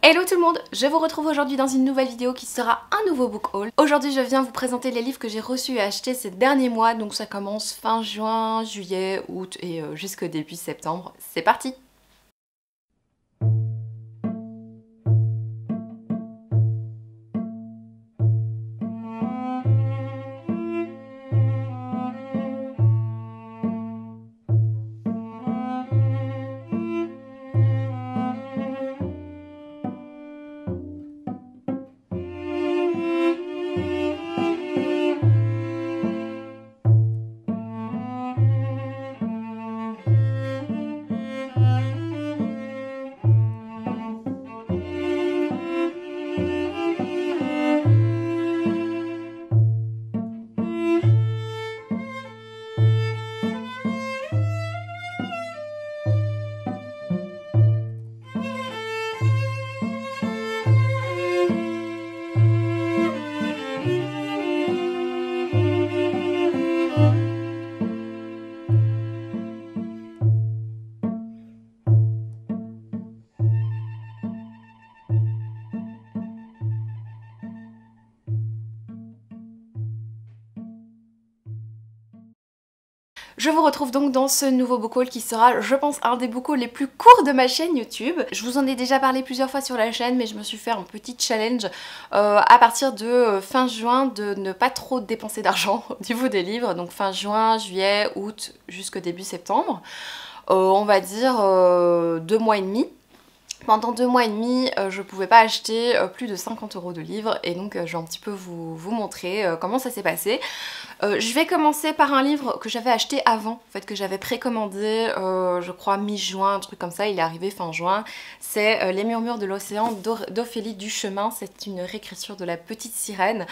Hello tout le monde, je vous retrouve aujourd'hui dans une nouvelle vidéo qui sera un nouveau book haul. Aujourd'hui je viens vous présenter les livres que j'ai reçus et achetés ces derniers mois, donc ça commence fin juin, juillet, août et jusqu'au début septembre. C'est parti! Je vous retrouve donc dans ce nouveau book haul qui sera, je pense, un des book hauls les plus courts de ma chaîne YouTube. Je vous en ai déjà parlé plusieurs fois sur la chaîne, mais je me suis fait un petit challenge à partir de fin juin de ne pas trop dépenser d'argent au niveau des livres. Donc fin juin, juillet, août, jusqu'au début septembre. On va dire 2 mois et demi. Pendant 2 mois et demi, je pouvais pas acheter plus de 50 € de livres et donc je vais un petit peu vous montrer comment ça s'est passé. Je vais commencer par un livre que j'avais acheté avant, en fait, que j'avais précommandé, je crois mi-juin, un truc comme ça, il est arrivé fin juin. C'est Les Murmures de l'Océan d'Ophélie Duchemin, c'est une réécriture de La Petite Sirène.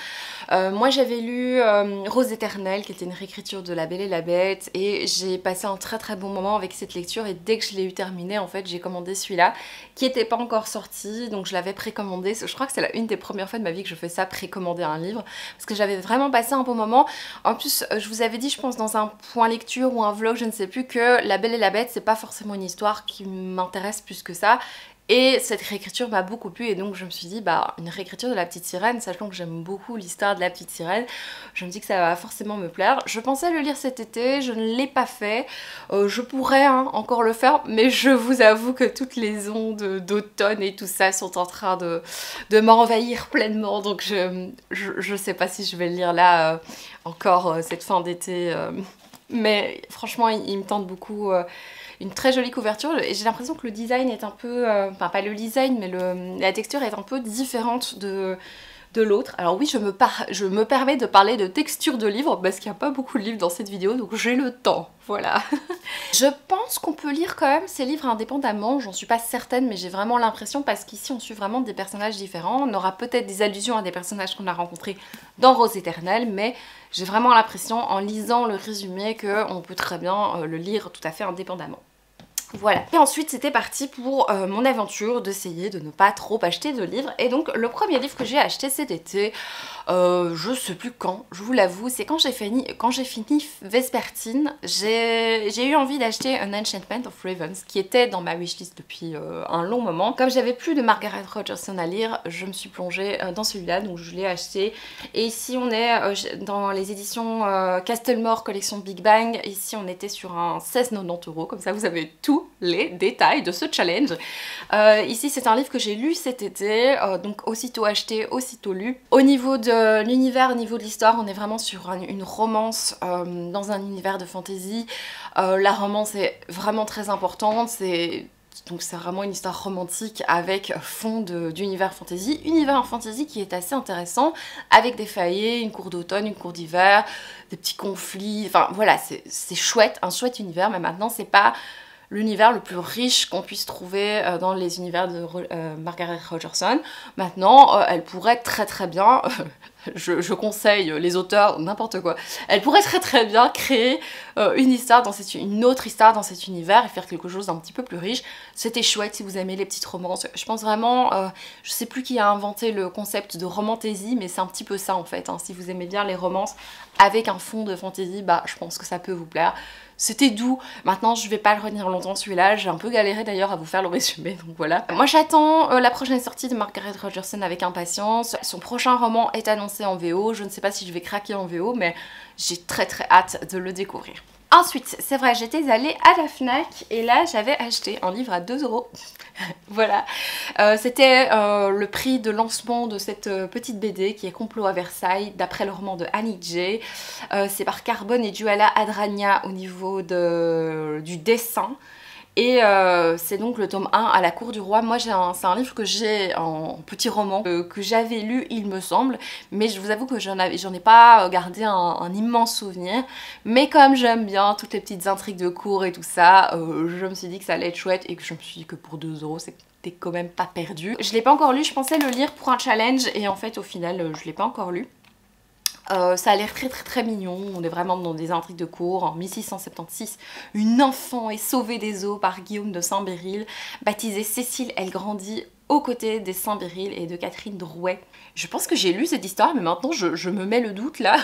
Moi j'avais lu Rose éternelle, qui était une réécriture de La Belle et la Bête, et j'ai passé un très bon moment avec cette lecture, et dès que je l'ai eu terminée, en fait, j'ai commandé celui-là, qui n'était pas encore sorti, donc je l'avais précommandé. Je crois que c'est une des premières fois de ma vie que je fais ça, précommander un livre, parce que j'avais vraiment passé un bon moment. En plus, je vous avais dit, je pense dans un point lecture ou un vlog, je ne sais plus, que La Belle et la Bête, c'est pas forcément une histoire qui m'intéresse plus que ça. Et cette réécriture m'a beaucoup plu, et donc je me suis dit, bah, une réécriture de La Petite Sirène, sachant que j'aime beaucoup l'histoire de La Petite Sirène, je me dis que ça va forcément me plaire. Je pensais le lire cet été, je ne l'ai pas fait. Je pourrais encore le faire, mais je vous avoue que toutes les ondes d'automne et tout ça sont en train de m'envahir pleinement, donc je sais pas si je vais le lire là encore cette fin d'été. Mais franchement, il me tente beaucoup. Une très jolie couverture, et j'ai l'impression que le design est un peu, enfin pas le design, mais la texture est un peu différente de l'autre. Alors oui, je me permets de parler de texture de livre parce qu'il n'y a pas beaucoup de livres dans cette vidéo, donc j'ai le temps, voilà. Je pense qu'on peut lire quand même ces livres indépendamment, j'en suis pas certaine, mais j'ai vraiment l'impression, parce qu'ici on suit vraiment des personnages différents. On aura peut-être des allusions à des personnages qu'on a rencontrés dans Rose éternelle, mais j'ai vraiment l'impression, en lisant le résumé, qu'on peut très bien le lire tout à fait indépendamment. Voilà. Et ensuite c'était parti pour mon aventure d'essayer de ne pas trop acheter de livres. Et donc le premier livre que j'ai acheté cet été, je sais plus quand, je vous l'avoue, c'est quand j'ai fini Vespertine. J'ai eu envie d'acheter An Enchantment of Ravens, qui était dans ma wishlist depuis un long moment. Comme j'avais plus de Margaret Rogerson à lire, je me suis plongée dans celui-là, donc je l'ai acheté. Et ici on est dans les éditions Castlemore collection Big Bang. Ici on était sur un 16,90 €, comme ça vous avez tous les détails de ce challenge. Ici c'est un livre que j'ai lu cet été, donc aussitôt acheté, aussitôt lu. Au niveau de l'univers, au niveau de l'histoire, on est vraiment sur une romance dans un univers de fantasy. La romance est vraiment très importante, donc c'est vraiment une histoire romantique avec fond d'univers fantasy. Univers fantasy qui est assez intéressant, avec des faillets, une cour d'automne, une cour d'hiver, des petits conflits, enfin voilà, c'est chouette, un chouette univers, mais maintenant c'est pas l'univers le plus riche qu'on puisse trouver dans les univers de Margaret Rogerson. Maintenant, elle pourrait très bien, je conseille les auteurs, n'importe quoi, elle pourrait très bien créer une autre histoire dans cet univers et faire quelque chose d'un petit peu plus riche. C'était chouette si vous aimez les petites romances. Je pense vraiment, je sais plus qui a inventé le concept de romantaisie, mais c'est un petit peu ça en fait. Si vous aimez bien les romances avec un fond de fantasy, bah je pense que ça peut vous plaire. c'était doux. Maintenant, je vais pas le retenir longtemps celui-là. J'ai un peu galéré d'ailleurs à vous faire le résumé, donc voilà. Moi, j'attends la prochaine sortie de Margaret Rogerson avec impatience. Son prochain roman est annoncé en VO. Je ne sais pas si je vais craquer en VO, mais j'ai très hâte de le découvrir. Ensuite, c'est vrai, j'étais allée à la FNAC et là j'avais acheté un livre à 2 €. Voilà, c'était le prix de lancement de cette petite BD qui est Complot à Versailles, d'après le roman de Annie J. C'est par Carbone et Duala Adragna au niveau du dessin. Et c'est donc le tome 1 à la cour du roi. Moi c'est un livre que j'ai en petit roman que j'avais lu il me semble, mais je vous avoue que j'en ai pas gardé un immense souvenir, mais comme j'aime bien toutes les petites intrigues de cour et tout ça, je me suis dit que ça allait être chouette et que je me suis dit que pour 2 € c'était quand même pas perdu. Je l'ai pas encore lu, je pensais le lire pour un challenge et en fait au final je l'ai pas encore lu. Ça a l'air très mignon, on est vraiment dans des intrigues de cour. En 1676, une enfant est sauvée des eaux par Guillaume de Saint-Béryl. Baptisée Cécile, elle grandit aux côtés des Saint-Béryl et de Catherine Drouet. Je pense que j'ai lu cette histoire, mais maintenant je me mets le doute là.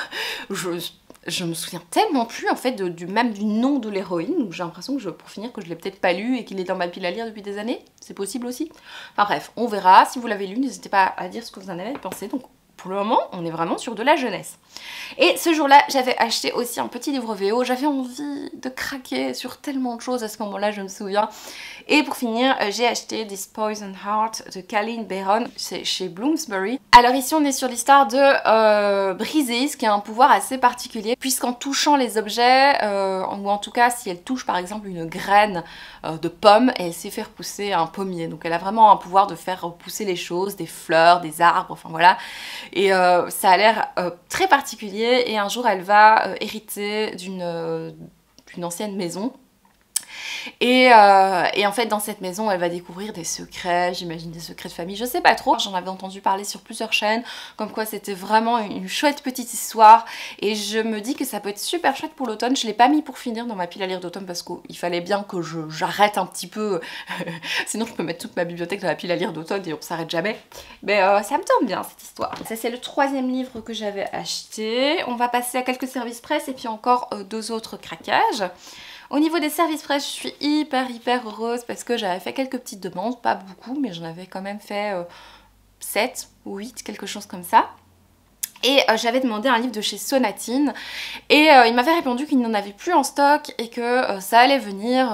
Je me souviens tellement plus en fait même du nom de l'héroïne. J'ai l'impression que pour finir que je l'ai peut-être pas lu et qu'il est dans ma pile à lire depuis des années. C'est possible aussi. Enfin bref, on verra. Si vous l'avez lu, n'hésitez pas à dire ce que vous en avez pensé. Donc pour le moment, on est vraiment sur de la jeunesse. Et ce jour-là, j'avais acheté aussi un petit livre VO. J'avais envie de craquer sur tellement de choses à ce moment-là, je me souviens. Et pour finir, j'ai acheté This Poison Heart de Colleen Baron, c'est chez Bloomsbury. Alors ici, on est sur l'histoire de Briseis, qui a un pouvoir assez particulier, puisqu'en touchant les objets, ou en tout cas si elle touche par exemple une graine de pomme, elle sait faire pousser un pommier. Donc elle a vraiment un pouvoir de faire pousser les choses, des fleurs, des arbres, enfin voilà. Et ça a l'air très particulier et un jour elle va hériter d'une ancienne maison. Et en fait dans cette maison elle va découvrir des secrets, j'imagine des secrets de famille, je sais pas trop. J'en avais entendu parler sur plusieurs chaînes, comme quoi c'était vraiment une chouette petite histoire. Et je me dis que ça peut être super chouette pour l'automne. Je l'ai pas mis pour finir dans ma pile à lire d'automne parce qu'il fallait bien que j'arrête un petit peu. Sinon je peux mettre toute ma bibliothèque dans la pile à lire d'automne et on s'arrête jamais. Mais ça me tombe bien cette histoire. Ça c'est le 3e livre que j'avais acheté. On va passer à quelques services presse et puis encore 2 autres craquages. Au niveau des services presse, je suis hyper heureuse parce que j'avais fait quelques petites demandes, pas beaucoup, mais j'en avais quand même fait 7 ou 8, quelque chose comme ça. Et j'avais demandé un livre de chez Sonatine et il m'avait répondu qu'il n'en avait plus en stock et que ça allait venir,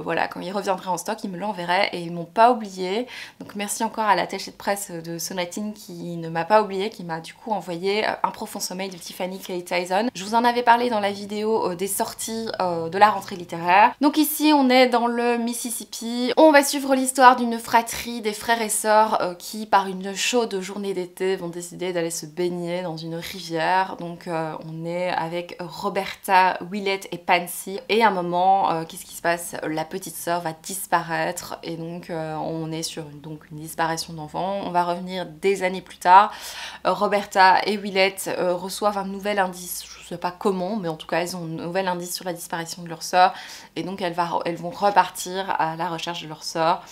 voilà, quand il reviendrait en stock, il me l'enverrait et ils m'ont pas oublié. Donc merci encore à l'attaché de presse de Sonatine qui ne m'a pas oublié, qui m'a du coup envoyé Un profond sommeil de Tiffany K. Tyson. Je vous en avais parlé dans la vidéo des sorties de la rentrée littéraire. Donc ici on est dans le Mississippi. On va suivre l'histoire d'une fratrie, des frères et sœurs qui par une chaude journée d'été vont décider d'aller se baigner dans une rivière. Donc on est avec Roberta, Willette et Pansy et à un moment qu'est-ce qui se passe? La petite sœur va disparaître et donc on est sur une disparition d'enfant. On va revenir des années plus tard. Roberta et Willette reçoivent un nouvel indice, je sais pas comment, mais en tout cas elles ont un nouvel indice sur la disparition de leur sœur et donc elles vont repartir à la recherche de leur sœur.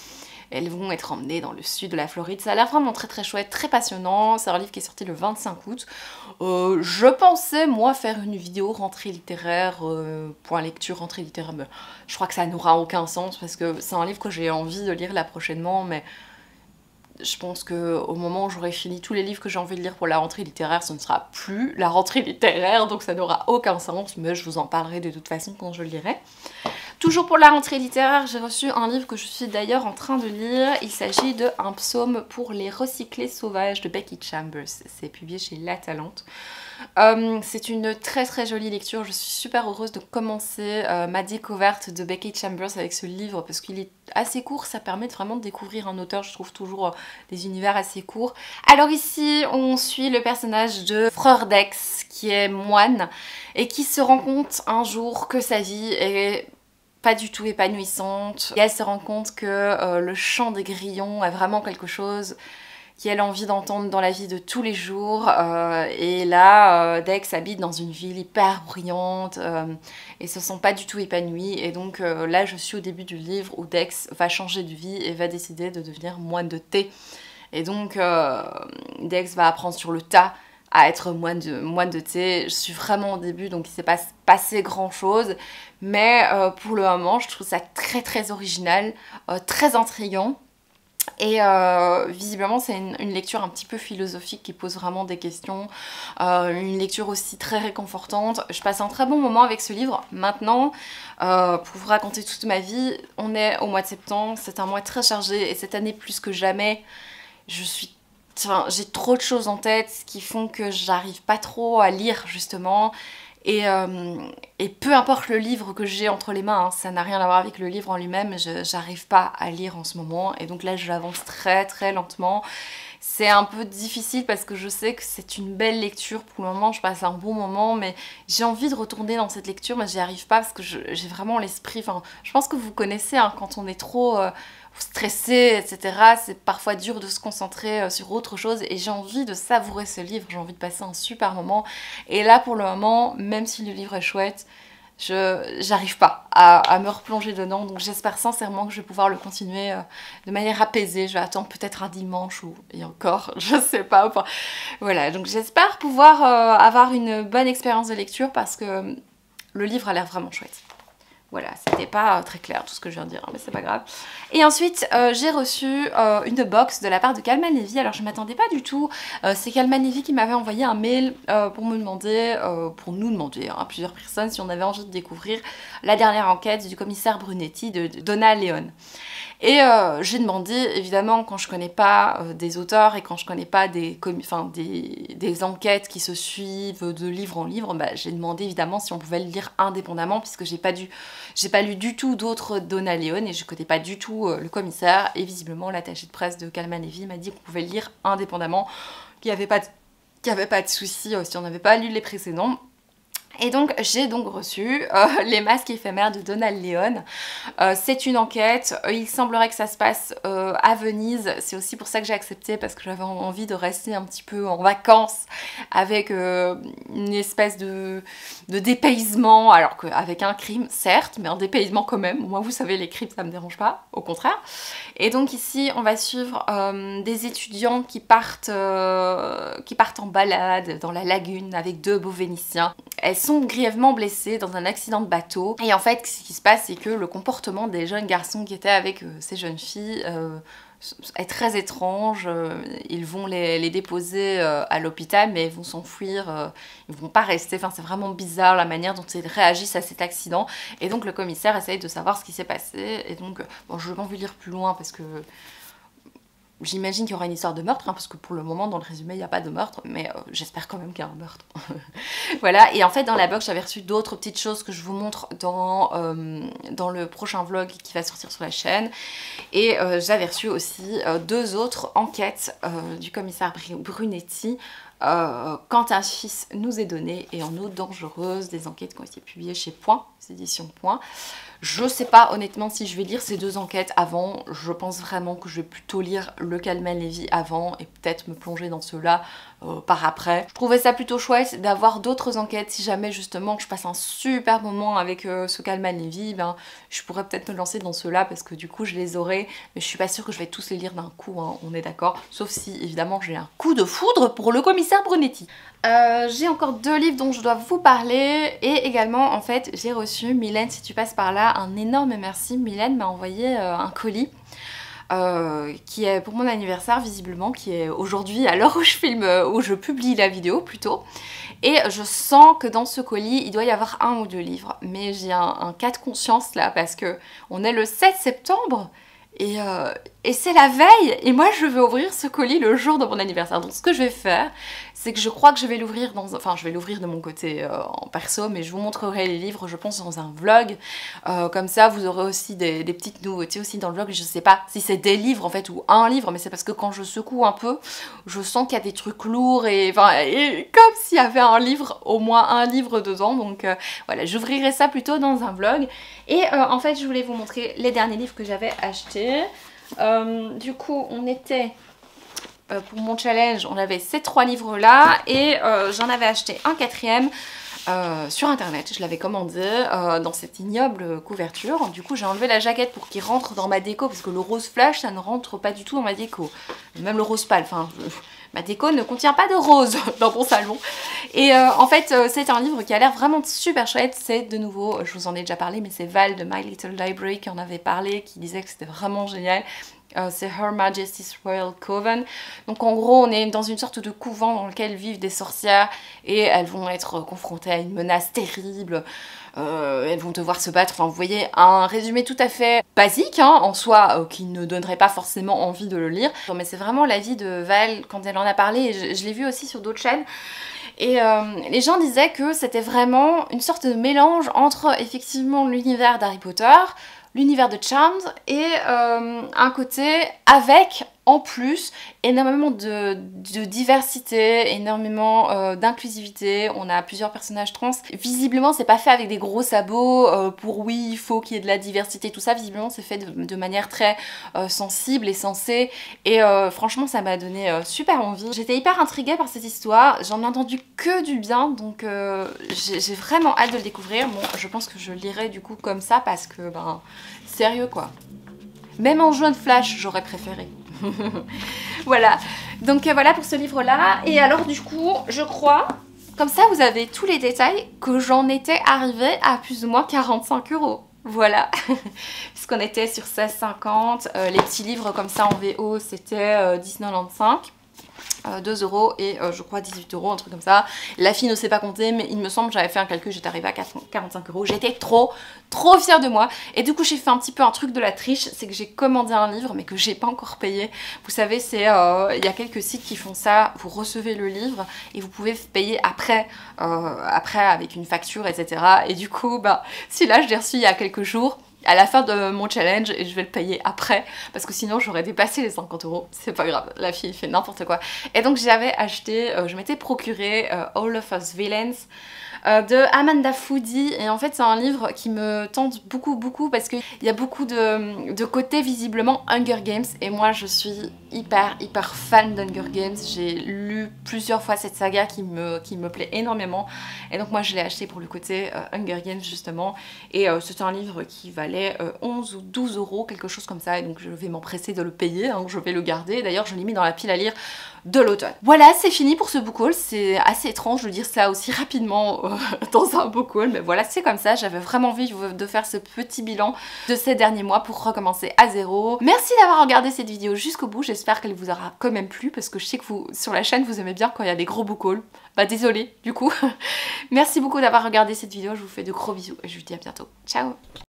Elles vont être emmenées dans le sud de la Floride. Ça a l'air vraiment très chouette, très passionnant. C'est un livre qui est sorti le 25 août. Je pensais, moi, faire une vidéo rentrée littéraire, point lecture rentrée littéraire. Mais je crois que ça n'aura aucun sens parce que c'est un livre que j'ai envie de lire là prochainement. Mais je pense qu'au moment où j'aurai fini tous les livres que j'ai envie de lire pour la rentrée littéraire, ce ne sera plus la rentrée littéraire. Donc ça n'aura aucun sens. Mais je vous en parlerai de toute façon quand je le lirai. Toujours pour la rentrée littéraire, j'ai reçu un livre que je suis d'ailleurs en train de lire. Il s'agit de Un psaume pour les recyclés sauvages de Becky Chambers. C'est publié chez La Talente. C'est une très jolie lecture. Je suis super heureuse de commencer ma découverte de Becky Chambers avec ce livre parce qu'il est assez court. Ça permet vraiment de découvrir un auteur. Je trouve toujours des univers assez courts. Alors ici, on suit le personnage de Frère Dex qui est moine et qui se rend compte un jour que sa vie est pas du tout épanouissante. Et elle se rend compte que le chant des grillons est vraiment quelque chose qu'elle a envie d'entendre dans la vie de tous les jours. Et là, Dex habite dans une ville hyper bruyante et se sent pas du tout épanouie. Et donc là, je suis au début du livre où Dex va changer de vie et va décider de devenir moine de thé. Et donc, Dex va apprendre sur le tas à être moine de thé. Je suis vraiment au début, donc il s'est pas passé grand chose, mais pour le moment je trouve ça très très original, très intriguant. Et visiblement c'est une lecture un petit peu philosophique qui pose vraiment des questions, une lecture aussi très réconfortante. Je passe un très bon moment avec ce livre. Maintenant, pour vous raconter toute ma vie, on est au mois de septembre, c'est un mois très chargé et cette année plus que jamais, j'ai trop de choses en tête qui font que j'arrive pas trop à lire justement. Et peu importe le livre que j'ai entre les mains, hein, ça n'a rien à voir avec le livre en lui-même, j'arrive pas à lire en ce moment. Et donc là, j'avance très très lentement. C'est un peu difficile parce que je sais que c'est une belle lecture. Pour le moment, je passe un bon moment, mais j'ai envie de retourner dans cette lecture, mais j'y arrive pas parce que j'ai vraiment l'esprit... Enfin, je pense que vous connaissez, hein, quand on est trop... stressé, etc. C'est parfois dur de se concentrer sur autre chose et j'ai envie de savourer ce livre, j'ai envie de passer un super moment. Et là, pour le moment, même si le livre est chouette, j'arrive pas à me replonger dedans, donc j'espère sincèrement que je vais pouvoir le continuer de manière apaisée. Je vais attendre peut-être un dimanche ou et encore, je sais pas. Enfin, voilà, donc j'espère pouvoir avoir une bonne expérience de lecture parce que le livre a l'air vraiment chouette. Voilà, c'était pas très clair tout ce que je viens de dire, hein, mais c'est pas grave. Et ensuite, j'ai reçu une box de la part de Calman Levy. Alors je m'attendais pas du tout. C'est Calman Levy qui m'avait envoyé un mail pour nous demander, hein, plusieurs personnes, si on avait envie de découvrir la dernière enquête du commissaire Brunetti de Donna Leon. Et j'ai demandé, évidemment, quand je connais pas des auteurs et quand je connais pas des enquêtes qui se suivent de livre en livre, bah, j'ai demandé évidemment si on pouvait le lire indépendamment puisque j'ai pas lu du tout d'autres Donna Leon et je connais pas du tout le commissaire. Et visiblement, l'attaché de presse de Calman Levy m'a dit qu'on pouvait le lire indépendamment, qu'il n'y avait pas de souci si on n'avait pas lu les précédents. Et donc j'ai donc reçu Les masques éphémères de Donna Leon. C'est une enquête, il semblerait que ça se passe à Venise, c'est aussi pour ça que j'ai accepté parce que j'avais envie de rester un petit peu en vacances avec une espèce de dépaysement, alors qu'avec un crime certes, mais un dépaysement quand même. Moi vous savez les crimes ça me dérange pas, au contraire. Et donc ici on va suivre des étudiants qui partent en balade dans la lagune avec deux beaux Vénitiens. Elles sont grièvement blessées dans un accident de bateau. Et en fait, ce qui se passe, c'est que le comportement des jeunes garçons qui étaient avec ces jeunes filles est très étrange. Ils vont les déposer à l'hôpital, mais ils vont s'enfuir. Ils vont pas rester. Enfin, c'est vraiment bizarre la manière dont ils réagissent à cet accident. Et donc, le commissaire essaye de savoir ce qui s'est passé. Et donc, bon, je n'ai pas envie de lire plus loin parce que... J'imagine qu'il y aura une histoire de meurtre, hein, parce que pour le moment, dans le résumé, il n'y a pas de meurtre, mais j'espère quand même qu'il y a un meurtre. Voilà, et en fait, dans la box, j'avais reçu d'autres petites choses que je vous montre dans le prochain vlog qui va sortir sur la chaîne. Et j'avais reçu aussi deux autres enquêtes du commissaire Brunetti, Quand un fils nous est donné et En eau dangereuse, des enquêtes qui ont été publiées chez Point, éditions Point. Je sais pas honnêtement si je vais lire ces deux enquêtes avant, je pense vraiment que je vais plutôt lire le Calman Levy avant et peut-être me plonger dans ceux-là par après. Je trouvais ça plutôt chouette d'avoir d'autres enquêtes si jamais justement je passe un super moment avec ce Calman Levy, ben, je pourrais peut-être me lancer dans ceux-là parce que du coup je les aurai, mais je suis pas sûre que je vais tous les lire d'un coup, hein, on est d'accord, sauf si évidemment j'ai un coup de foudre pour le commissaire Brunetti. J'ai encore deux livres dont je dois vous parler et également en fait j'ai reçu, Mylène si tu passes par là, un énorme merci. Mylène m'a envoyé un colis qui est pour mon anniversaire visiblement, qui est aujourd'hui à l'heure où je publie la vidéo plutôt. Et je sens que dans ce colis il doit y avoir un ou deux livres, mais j'ai un cas de conscience là parce que on est le 7 septembre et c'est la veille et moi je vais ouvrir ce colis le jour de mon anniversaire. Donc ce que je vais faire, c'est que je crois que je vais l'ouvrir enfin je vais l'ouvrir de mon côté en perso, mais je vous montrerai les livres je pense dans un vlog. Comme ça vous aurez aussi des petites nouveautés aussi dans le vlog. Je sais pas si c'est des livres en fait ou un livre, mais c'est parce que quand je secoue un peu, je sens qu'il y a des trucs lourds et comme s'il y avait un livre, au moins un livre dedans. Donc voilà, j'ouvrirai ça plutôt dans un vlog. Et en fait je voulais vous montrer les derniers livres que j'avais achetés. Du coup on était pour mon challenge, on avait ces trois livres là et j'en avais acheté un quatrième sur internet. Je l'avais commandé dans cette ignoble couverture. Du coup j'ai enlevé la jaquette pour qu'il rentre dans ma déco parce que le rose flash ça ne rentre pas du tout dans ma déco, même le rose pâle, enfin ma déco ne contient pas de rose dans mon salon. Et en fait c'est un livre qui a l'air vraiment super chouette. C'est de nouveau, je vous en ai déjà parlé, mais c'est Val de My Little Library qui en avait parlé, qui disait que c'était vraiment génial. C'est Her Majesty's Royal Coven. Donc en gros on est dans une sorte de couvent dans lequel vivent des sorcières et elles vont être confrontées à une menace terrible. Elles vont devoir se battre, enfin vous voyez un résumé tout à fait basique hein, en soi, qui ne donnerait pas forcément envie de le lire. Mais c'est vraiment l'avis de Val quand elle en a parlé, et je l'ai vu aussi sur d'autres chaînes. Et les gens disaient que c'était vraiment une sorte de mélange entre effectivement l'univers d'Harry Potter, l'univers de Charmed et un côté avec en plus énormément de diversité, énormément d'inclusivité. On a plusieurs personnages trans. Visiblement c'est pas fait avec des gros sabots pour oui il faut qu'il y ait de la diversité tout ça. Visiblement c'est fait de manière très sensible et sensée, et franchement ça m'a donné super envie. J'étais hyper intriguée par cette histoire, j'en ai entendu que du bien, donc j'ai vraiment hâte de le découvrir. Bon, je pense que je le lirai du coup comme ça parce que ben sérieux quoi. Même en jaune flash j'aurais préféré. Voilà, donc voilà pour ce livre là. Et alors du coup je crois, comme ça vous avez tous les détails, que j'en étais arrivée à plus ou moins 45 €. Voilà, puisqu'on était sur 16,50. Les petits livres comme ça en VO c'était 10,95. 2 € et je crois 18 €, un truc comme ça. La fille ne sait pas compter, mais il me semble que j'avais fait un calcul, j'étais arrivée à 45 €. J'étais trop fière de moi. Et du coup j'ai fait un petit peu un truc de la triche, c'est que j'ai commandé un livre mais que j'ai pas encore payé. Vous savez, c'est il y a quelques sites qui font ça, vous recevez le livre et vous pouvez payer après, avec une facture, etc. Et du coup, bah, celui-là je l'ai reçu il y a quelques jours, à la fin de mon challenge, et je vais le payer après parce que sinon j'aurais dépassé les 50 €. C'est pas grave, la fille fait n'importe quoi. Et donc j'avais acheté, je m'étais procuré All of Us Villains de Amanda Foody, et en fait c'est un livre qui me tente beaucoup parce qu'il y a beaucoup de côtés visiblement Hunger Games, et moi je suis hyper fan d'Hunger Games. J'ai lu plusieurs fois cette saga qui me plaît énormément, et donc moi je l'ai acheté pour le côté Hunger Games justement, et c'est un livre qui valait 11 ou 12 €, quelque chose comme ça, et donc je vais m'empresser de le payer, hein, je vais le garder. D'ailleurs je l'ai mis dans la pile à lire de l'automne. Voilà, c'est fini pour ce book haul. C'est assez étrange de dire ça aussi rapidement dans un book haul, mais voilà, c'est comme ça. J'avais vraiment envie de faire ce petit bilan de ces derniers mois pour recommencer à zéro. Merci d'avoir regardé cette vidéo jusqu'au bout. J'espère qu'elle vous aura quand même plu, parce que je sais que vous, sur la chaîne, vous aimez bien quand il y a des gros book hauls. Bah désolée du coup. Merci beaucoup d'avoir regardé cette vidéo. Je vous fais de gros bisous et je vous dis à bientôt. Ciao.